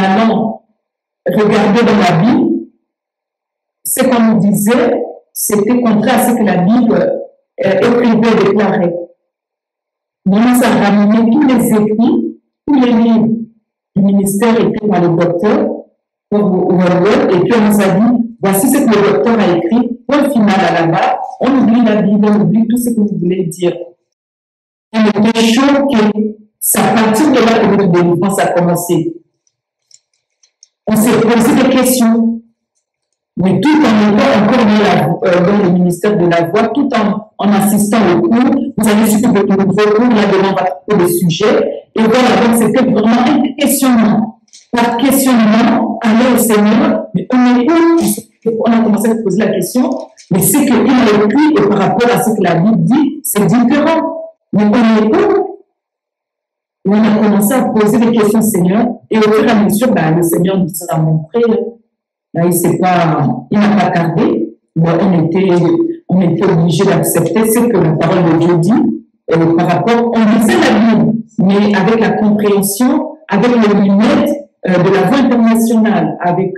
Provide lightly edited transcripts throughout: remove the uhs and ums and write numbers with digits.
allant regarder dans la Bible, ce qu'on nous disait, c'était contraire à ce que la Bible écrivait et déclarait. On nous a ramené tous les écrits, tous les livres du ministère écrits par le docteur Orwell, et puis on nous a dit, voici ce que le docteur a écrit, point final à la base, on oublie la Bible, on oublie tout ce que vous voulez dire. On était choqués. C'est à partir de là que notre délivrance a commencé. On s'est posé des questions, mais tout en étant encore dans le ministère de la Voix, tout en assistant au cours, vous avez suivi de nouveaux cours, là devant le sujet, et voilà, donc c'était vraiment un questionnement. Par questionnement, aller au Seigneur, mais on est où? On a commencé à se poser la question, mais c'est qu'il a écrit, et par rapport à ce que la Bible dit, c'est différent. Mais on est où? On a commencé à poser des questions au Seigneur, et au fur et à mesure, le Seigneur nous a montré, il n'a pas tardé, on était obligé d'accepter ce que la parole de Dieu dit, par rapport, on lisait la Bible, mais avec la compréhension, avec les lunettes de la voie internationale, avec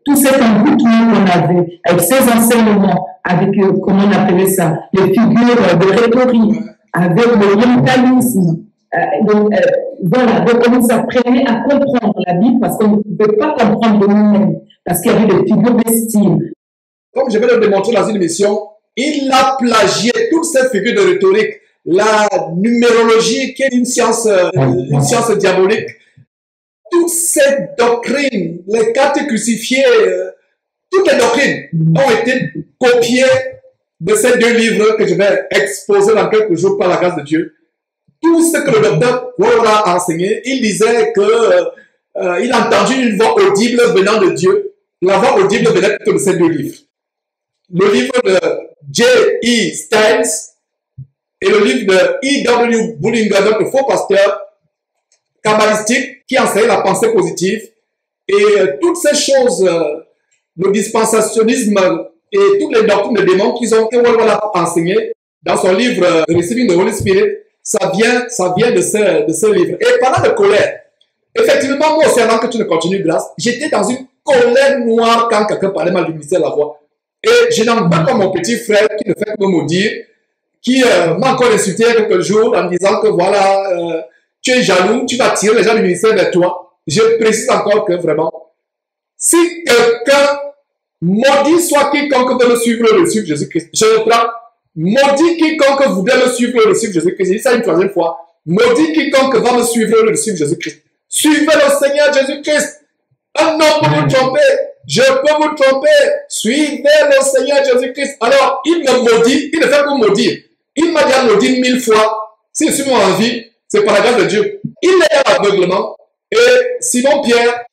tout cet engouement qu'on avait, avec ces enseignements, avec, comment on appelait ça, les figures de rhétorique, avec l'orientalisme. Voilà, donc on nous apprenait à comprendre la Bible parce qu'on ne pouvait pas comprendre de nous-mêmes, parce qu'il y avait des figures d'estime. Comme je vais le démontrer dans une émission, il a plagié toutes ces figures de rhétorique, la numérologie qui est une science diabolique, toutes ces doctrines, les cartes crucifiées, toutes les doctrines ont été copiées de ces deux livres que je vais exposer dans quelques jours par la grâce de Dieu. Tout ce que le docteur Wora a enseigné, il disait que il a entendu une voix audible venant de Dieu. La voix audible venait de ces deux livres. Le livre de J.E. Stiles et le livre de E.W. Bullinger, notre faux pasteur kabbalistique qui enseignait la pensée positive. Et toutes ces choses, le dispensationnisme et toutes les doctrines de démons que Wora a enseigné dans son livre Receiving the Holy Spirit, ça vient de ce livre. Et parlant de colère, effectivement, moi aussi, avant que tu ne continues, Grâce, j'étais dans une colère noire quand quelqu'un parlait mal du ministère de la Voix. Et je n'en pas comme mon petit frère qui ne fait que me maudire, qui m'a encore insulté il y a quelques jours en me disant que voilà, tu es jaloux, tu vas tirer les gens du ministère vers toi. Je précise encore que vraiment, si quelqu'un maudit soit quiconque veut me suivre le suivre Jésus-Christ, je reprends. Maudit quiconque voudrait me suivre le suivre Jésus-Christ. Je dis ça une troisième fois. Maudit quiconque va me suivre le suivre Jésus-Christ. Suivez le Seigneur Jésus-Christ. Un homme peut vous tromper. Je peux vous tromper. Suivez le Seigneur Jésus-Christ. Alors, il me maudit. Il ne fait que maudire. Il m'a déjà maudit 1000 fois. Si je suis moi en vie, c'est par la grâce de Dieu. Il est à l'aveuglement. Et Simon Pierre,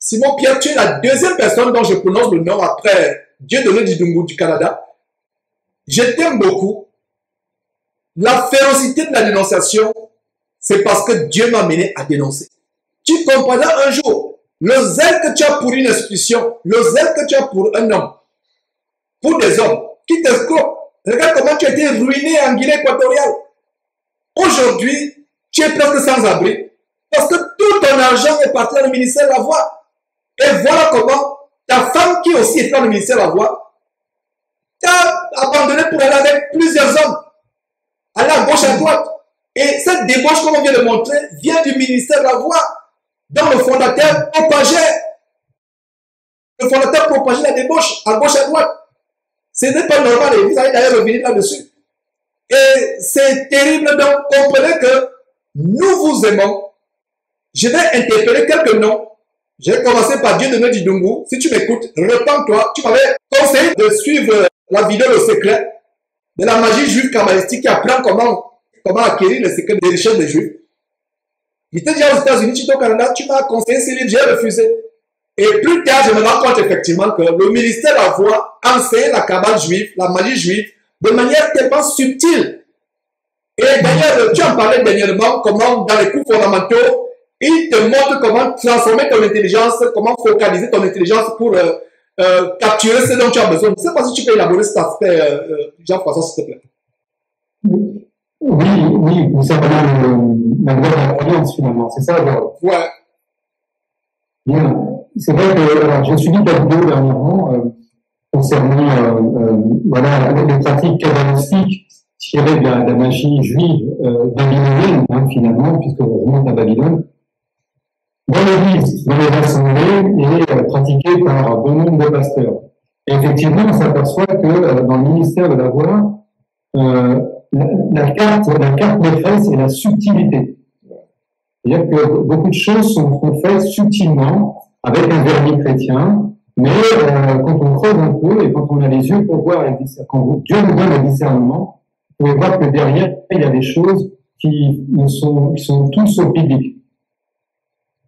tu es la deuxième personne dont je prononce le nom après Dieudonné Didungu du Canada. Je t'aime beaucoup. La férocité de la dénonciation, c'est parce que Dieu m'a mené à dénoncer. Tu comprendras un jour le zèle que tu as pour une institution, le zèle que tu as pour un homme, pour des hommes qui t'escroquent. Regarde comment tu as été ruiné en Guinée équatoriale. Aujourd'hui, tu es presque sans abri parce que tout ton argent est parti dans le ministère de la Voix. Et voilà comment ta femme qui aussi est dans le ministère de la Voix t'a abandonné pour aller avec plusieurs hommes. Aller à gauche, à droite. Et cette débauche, comme on vient de montrer, vient du ministère de la Voix, dont le fondateur propageait. Le fondateur propageait la débauche à gauche, à droite. Ce n'est pas normal, et vous allez d'ailleurs revenir là-dessus. Et c'est terrible, donc comprenez que nous vous aimons. Je vais interpeller quelques noms. Je vais commencer par Dieudonné Didungu. Si tu m'écoutes, repends-toi. Tu m'avais conseillé de suivre la vidéo Le Secret de la magie juive kabbalistique qui apprend comment acquérir le secret des richesses des juifs. J'étais déjà aux États-Unis, tu étais au Canada, tu m'as conseillé ces livres, j'ai refusé. Et plus tard, je me rends compte effectivement que le ministère de la Voix enseigne la kabbale juive, la magie juive, de manière tellement subtile. Et d'ailleurs, tu en parlais dernièrement, comment dans les cours fondamentaux, il te montre comment transformer ton intelligence, comment focaliser ton intelligence pour capturer ce dont tu as besoin. Je ne sais pas si tu peux élaborer cet aspect, Jean-François, s'il te plaît. Oui, c'est vraiment la grande alliance finalement, c'est ça. Ouais. Bien. c'est vrai que alors, j'ai suivi ta vidéo dernièrement concernant voilà, les pratiques kabbalistiques tirées de la magie juive babylonienne, hein, finalement, puisqu'on remonte à Babylone, dans l'Église, dans les assemblées, et pratiquée par bon nombre de pasteurs. Et effectivement, on s'aperçoit que dans le ministère de la voix, la carte maîtresse est la subtilité. C'est-à-dire que beaucoup de choses sont faites subtilement, avec un vernis chrétien, mais quand on creuse un peu et quand on a les yeux pour voir, quand Dieu nous donne le discernement, vous pouvez voir que derrière, il y a des choses qui sont tout sauf bibliques.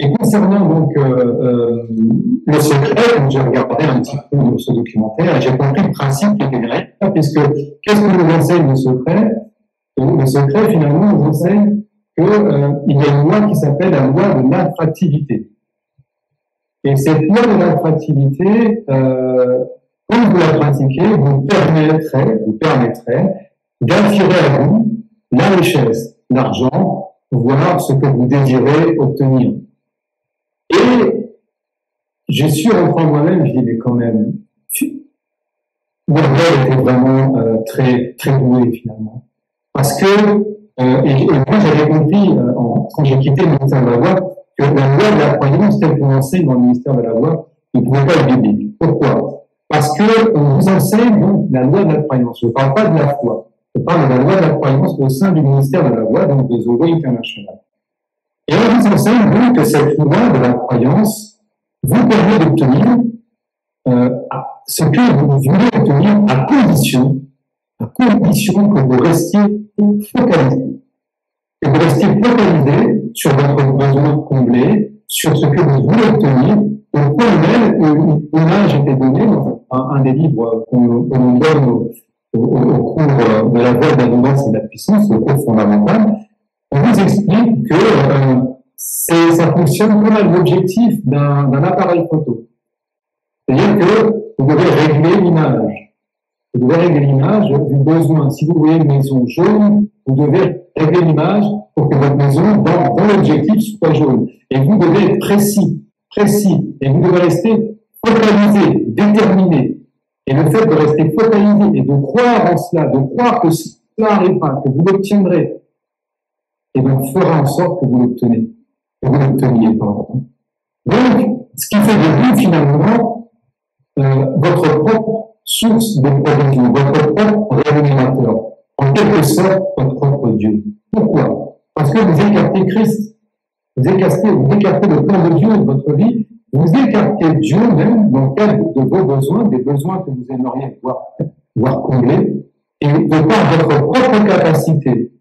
Et concernant donc le secret, quand j'ai regardé un petit peu ce documentaire, j'ai compris le principe qui était derrière, puisque qu'est-ce que nous enseigne le secret? Le secret, finalement, nous enseigne qu'il y a une loi qui s'appelle la loi de l'attractivité. Et cette loi de l'attractivité, quand vous la pratiquez, vous permettrez d'attirer à vous la richesse, l'argent, voire ce que vous désirez obtenir. Et j'ai su rentrer en moi-même, je dis, mais quand même, Wendell était vraiment très, très doué finalement. Parce que, et moi j'avais compris, quand j'ai quitté le ministère de la Voix, que la loi de la croyance, telle qu'on enseigne dans le ministère de la Voix, ne pouvait pas être biblique. Pourquoi? Parce que on vous enseigne donc la loi de la croyance. Je ne parle pas de la foi. Je parle de la loi de la croyance au sein du ministère de la Voix, donc de Zoé International. Et on vous enseigne donc que cette loi de la croyance vous permet d'obtenir ce que vous voulez obtenir à condition que vous restiez focalisé. Que vous restiez focalisé sur votre besoin comblé, sur ce que vous voulez obtenir, au point même où une image était donnée dans un des livres qu'on nous donne au cours de la voie de l'abondance et de la puissance, le cours fondamental. On vous explique que ça fonctionne comme l'objectif d'un appareil photo. C'est-à-dire que vous devez régler l'image. Vous devez régler l'image du besoin. Si vous voyez une maison jaune, vous devez régler l'image pour que votre maison, dans l'objectif, soit jaune. Et vous devez être précis. Et vous devez rester focalisé, déterminé. Et le fait de rester focalisé et de croire en cela, de croire que cela arrivera, que vous l'obtiendrez, et donc fera en sorte que vous l'obteniez. Donc, ce qui fait de vous, finalement, votre propre source de provision, votre propre rémunérateur, en quelque sorte, votre propre Dieu. Pourquoi? Parce que vous écartez Christ, vous écartez le plan de Dieu de votre vie, vous écartez Dieu même dans le cadre de vos besoins, des besoins que vous aimeriez voir comblés, et de par votre propre capacité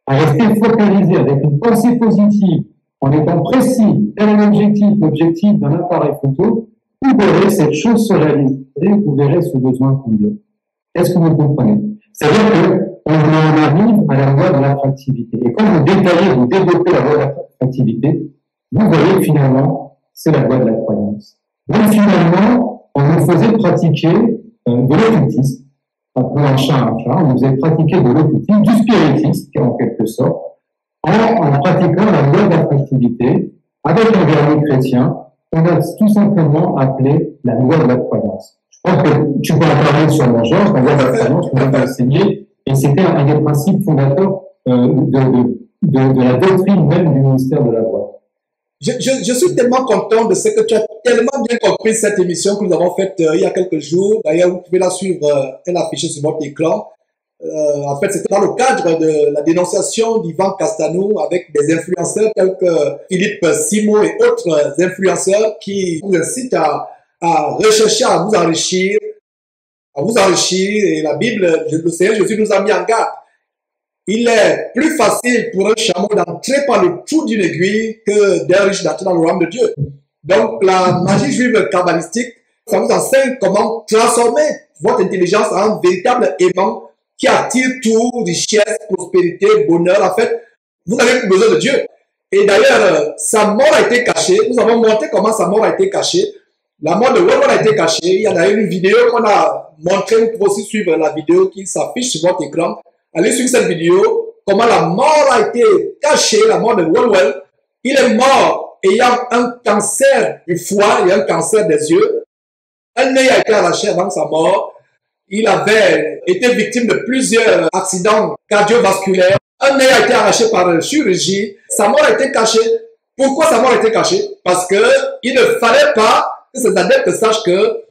à rester focalisé avec une pensée positive, en étant précis, tel est l'objectif d'un appareil photo, vous verrez cette chose se réaliser, vous verrez ce besoin comblé. Est-ce que vous comprenez? C'est-à-dire qu'on en arrive à la loi de l'attractivité. Et quand vous développez la loi de l'attractivité, vous voyez finalement, c'est la loi de la croyance. Donc finalement, on nous faisait pratiquer de l'occultisme, appelons un chat, on nous faisait pratiquer de l'occultisme, du spiritisme, en quelque sorte, en pratiquant la loi de l'attractivité, avec un vernis chrétien, on a tout simplement appelé la loi de la croyance. Je pense que tu peux en parler sur mon genre, la loi de la croyance, qu'on a enseigné, et c'était un des principes fondateurs de la doctrine même du ministère de la Voix. Je suis tellement content de ce que tu as tellement bien compris cette émission que nous avons faite il y a quelques jours. D'ailleurs, vous pouvez la suivre, elle est affichée sur votre écran. En fait, c'était dans le cadre de la dénonciation d'Ivan Castano avec des influenceurs tels que Philippe Simo et autres influenceurs qui vous incitent à rechercher, à vous enrichir, et la Bible, le Seigneur Jésus nous a mis en garde. Il est plus facile pour un chameau d'entrer par le trou d'une aiguille que d'un riche d'entrer dans le royaume de Dieu. Donc, la magie juive kabbalistique, ça vous enseigne comment transformer votre intelligence en un véritable aimant qui attire tout, richesse, prospérité, bonheur. En fait, vous avez besoin de Dieu. Et d'ailleurs, sa mort a été cachée. Nous avons montré comment sa mort a été cachée. La mort de Wendell a été cachée. Il y a d'ailleurs une vidéo qu'on a montrée. Vous pouvez aussi suivre la vidéo qui s'affiche sur votre écran. Allez suivre cette vidéo. Comment la mort a été cachée, la mort de Wendell. Il est mort ayant un cancer du foie et un cancer des yeux. Un œil a été arraché avant sa mort. Il avait été victime de plusieurs accidents cardiovasculaires. Un œil a été arraché par chirurgie. Sa mort a été cachée. Pourquoi sa mort a été cachée? Parce que il ne fallait pas que ses adeptes sachent que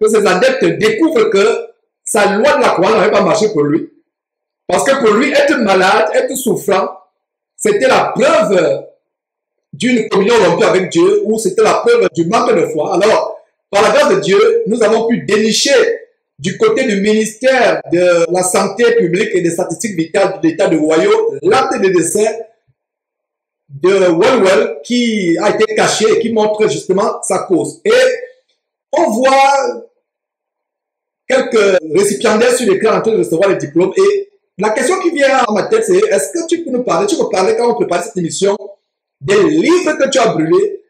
ses adeptes découvrent que sa loi de la croix n'avait pas marché pour lui. Parce que pour lui, être malade, être souffrant, c'était la preuve d'une communion rompue avec Dieu, ou c'était la preuve du manque de foi. Alors, par la grâce de Dieu, nous avons pu dénicher du côté du ministère de la santé publique et des statistiques vitales de l'État de Ohio l'acte de décès de Wellwell qui a été caché et qui montre justement sa cause. Et on voit quelques récipiendaires sur l'écran en train de recevoir les diplômes. Et la question qui vient à ma tête, c'est est-ce que tu peux nous parler, quand on prépare cette émission, des livres que tu as brûlés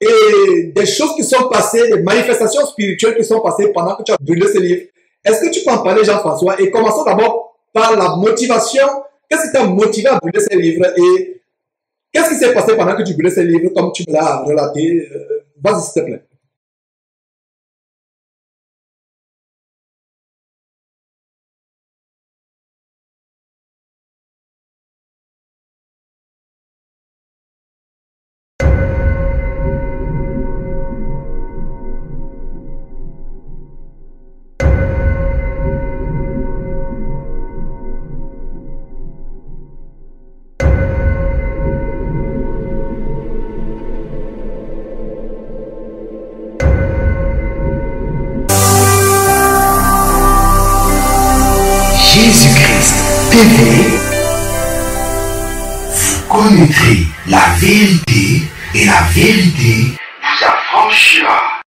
et des choses qui sont passées, des manifestations spirituelles qui sont passées pendant que tu as brûlé ces livres. Est-ce que tu peux en parler, Jean-François? Et commençons d'abord par la motivation. Qu'est-ce qui t'a motivé à brûler ces livres et qu'est-ce qui s'est passé pendant que tu brûlais ces livres comme tu me l'as relaté? Vas-y, s'il te plaît. Jésus-Christ TV, vous connaîtrez la vérité et la vérité vous affranchira.